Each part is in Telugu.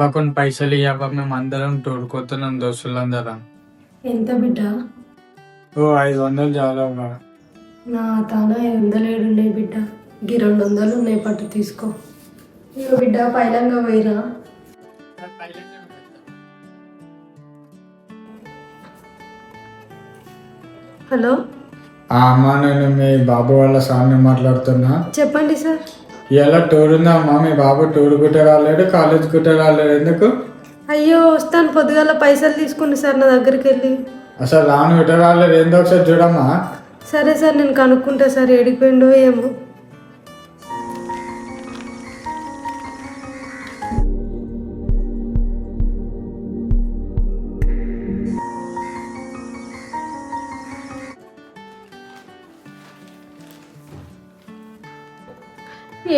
అవ్వకుండా పైసలు ఇవ్వ, మేము అందరం తోడుకోతున్నాం దోస్తులందరం. ఎంత బిడ్డ? ఓ 500 చాలవ్వ. నా తాన 500 ఏడున్నాయి బిడ్డ, ఈ 200 ఉన్నాయి, పట్టు తీసుకో. ఇక బిడ్డ పైలంగా పోయిరా. హలో అమ్మా, నేను మీ బాబు వాళ్ళ సార్ని మాట్లాడుతున్నా. చెప్పండి సార్. ఇలా టూర్ ఉందా అమ్మా? మీ బాబు టూర్ గుట్ట రాలేడు, కాలేజ్ గుట్ట రాలేడు, ఎందుకు? అయ్యో వస్తాను, పొద్దుగాల పైసలు తీసుకుని సార్ నా దగ్గరికి వెళ్ళి. అసలు రాను గుట్ట రాలేడు, ఏందో ఒకసారి చూడమ్మా. సరే సార్, నేను కనుక్కుంటా సార్, ఏడిపోయిండో ఏమో.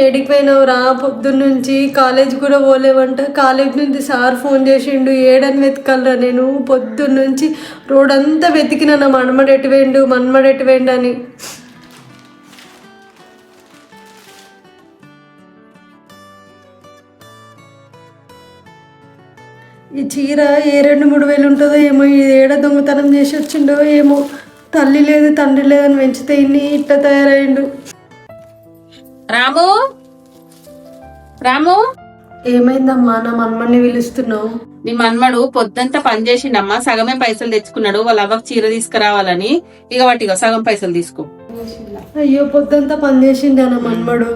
ఏడిపోయినావు రా? పొద్దున్నుంచి కాలేజ్ కూడా పోలేవంట. కాలేజ్ నుంచి సార్ ఫోన్ చేసిండు, ఏడని వెతకాలరా నేను. పొద్దున్నుంచి రోడ్ అంతా వెతికినా, నా మన్మడు ఎటు వేయండు అని. ఈ చీర ఏ 2-3 వేలు ఉంటుందో ఏమో, ఇది ఏడ దొంగతనం చేసి వచ్చిండో ఏమో. తల్లి లేదు తండ్రి లేదని పెంచితే ఇన్ని ఇట్లా తయారైండు. రాము, రాము, ఏమైందమ్మా? నా మన్మడిని పిలుస్తున్నావు? నీ మన్మడు పొద్దంతా పని చేసిండమ్మా, సగమే పైసలు తెచ్చుకున్నాడు వాళ్ళ అవ్వకు చీర తీసుకురావాలని. ఇక వాటిగా సగం పైసలు తీసుకో. అయ్యో పొద్దంతా పని చేసిండా నా మన్మడు.